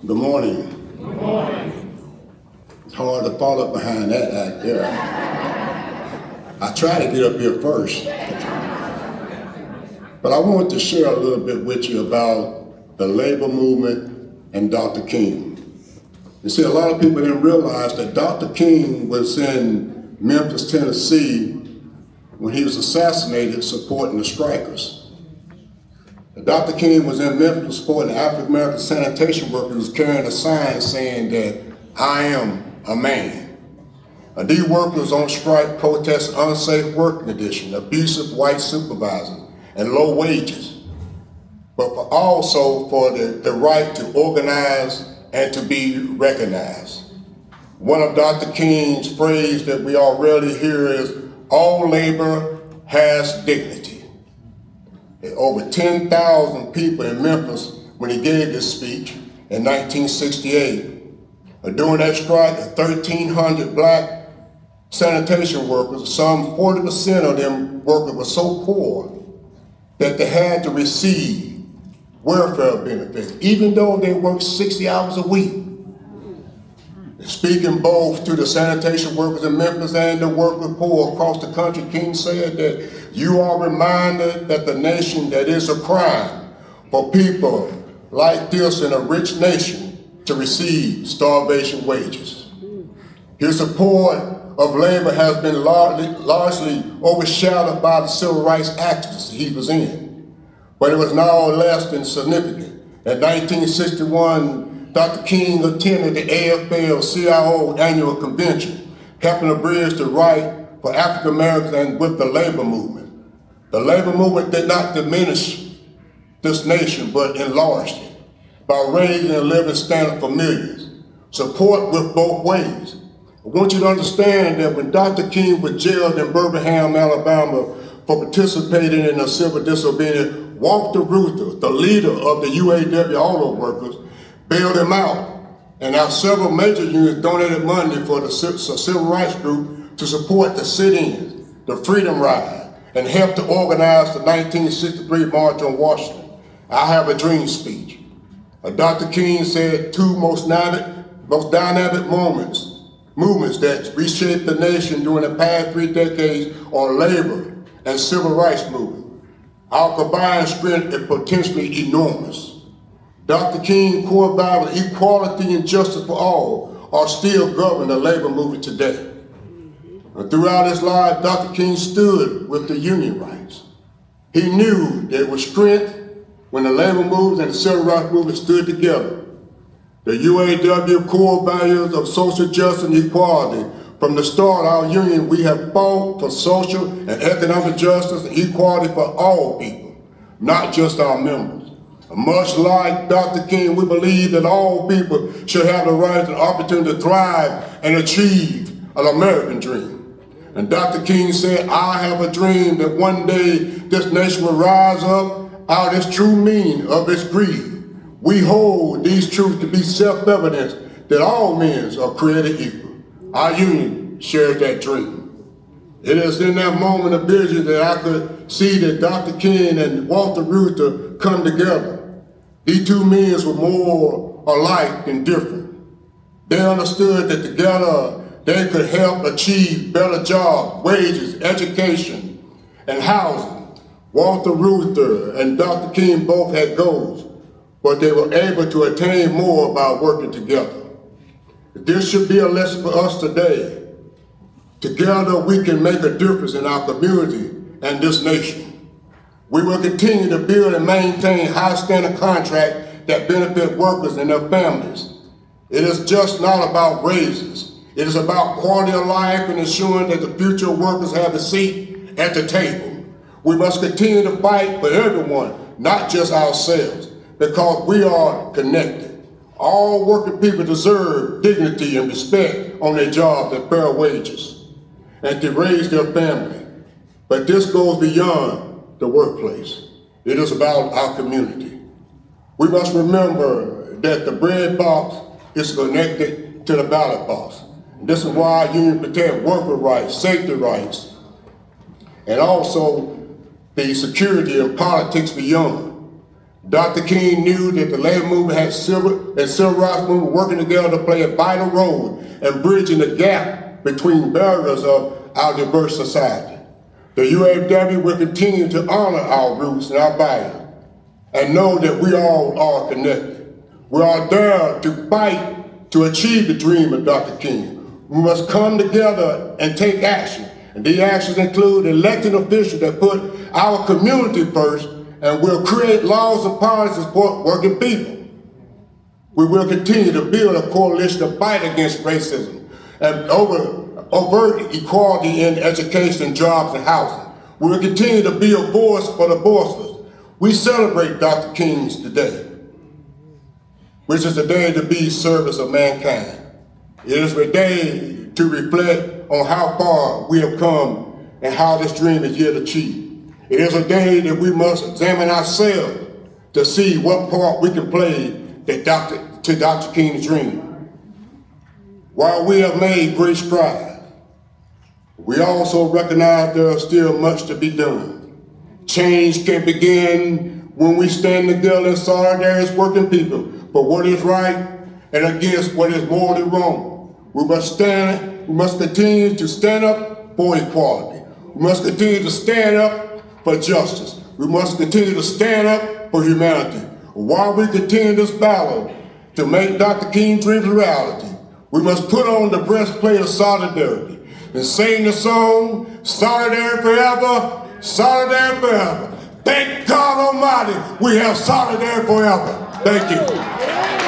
Good morning. Good morning. It's hard to follow behind that act there. I try to get up here first. But I wanted to share a little bit with you about the labor movement and Dr. King. You see, a lot of people didn't realize that Dr. King was in Memphis, Tennessee when he was assassinated supporting the strikers. Dr. King was in Memphis supporting African American sanitation workers carrying a sign saying that I am a man. These workers on strike protest unsafe working conditions, abusive white supervisors, and low wages, but also for the right to organize and to be recognized. One of Dr. King's phrases that we all rarely hear is, all labor has dignity. Over 10,000 people in Memphis when he gave this speech in 1968. During that strike, 1,300 black sanitation workers, some 40% of them workers were so poor that they had to receive welfare benefits, even though they worked 60 hours a week. Speaking both to the sanitation workers in Memphis and the working poor across the country, King said that you are reminded that the nation that is a crime for people like this in a rich nation to receive starvation wages. His support of labor has been largely overshadowed by the civil rights activists he was in, but it was no less than significant. In 1961, Dr. King attended the AFL-CIO annual convention, helping to bridge the right for African Americans and with the labor movement. The labor movement did not diminish this nation, but enlarged it by raising a living standard for millions. Support with both ways. I want you to understand that when Dr. King was jailed in Birmingham, Alabama for participating in a civil disobedience, Walter Reuther, the leader of the UAW auto workers, bailed him out. And now several major unions donated money for the civil rights group to support the sit-ins, the Freedom Ride, and help to organize the 1963 March on Washington. I have a dream speech. Dr. King said two most dynamic movements that reshaped the nation during the past 3 decades on labor and civil rights movement. Our combined strength is potentially enormous. Dr. King's core values, equality and justice for all, are still governing the labor movement today. And throughout his life, Dr. King stood with the union rights. He knew there was strength when the labor movement and the civil rights movement stood together. The UAW core values of social justice and equality. From the start of our union, we have fought for social and economic justice and equality for all people, not just our members. Much like Dr. King, we believe that all people should have the right and opportunity to thrive and achieve an American dream. And Dr. King said, I have a dream that one day this nation will rise up out of its true meaning of its greed. We hold these truths to be self-evident that all men are created equal. Our union shares that dream. It is in that moment of vision that I could see that Dr. King and Walter Reuther come together. These two men were more alike than different. They understood that together they could help achieve better jobs, wages, education, and housing. Walter Reuther and Dr. King both had goals, but they were able to attain more by working together. This should be a lesson for us today. Together we can make a difference in our community and this nation. We will continue to build and maintain high standard contracts that benefit workers and their families. It is just not about raises. It is about quality of life and ensuring that the future workers have a seat at the table. We must continue to fight for everyone, not just ourselves, because we are connected. All working people deserve dignity and respect on their jobs and fair wages, and to raise their family. But this goes beyond the workplace. It is about our community. We must remember that the bread box is connected to the ballot box. And this is why our union protect worker rights, safety rights, and also the security and politics beyond. Dr. King knew that the labor movement and civil rights movement working together to play a vital role in bridging the gap between barriers of our diverse society. The UAW will continue to honor our roots and our values and know that we all are connected. We are there to fight to achieve the dream of Dr. King. We must come together and take action. And these actions include elected officials that put our community first and will create laws and policies to support working people. We will continue to build a coalition to fight against racism and overt equality in education, jobs, and housing. We will continue to be a voice for the voiceless. We celebrate Dr. King's today, which is a day to be service of mankind. It is a day to reflect on how far we have come and how this dream is yet achieved. It is a day that we must examine ourselves to see what part we can play to Dr. King's dream. While we have made great strides, we also recognize there is still much to be done. Change can begin when we stand together in solidarity as working people for what is right and against what is morally wrong. We must continue to stand up for equality. We must continue to stand up for justice. We must continue to stand up for humanity. While we continue this battle to make Dr. King's dreams a reality, we must put on the breastplate of solidarity and sing the song, Solidarity Forever, Solidarity Forever. Thank God Almighty, we have solidarity forever. Thank you.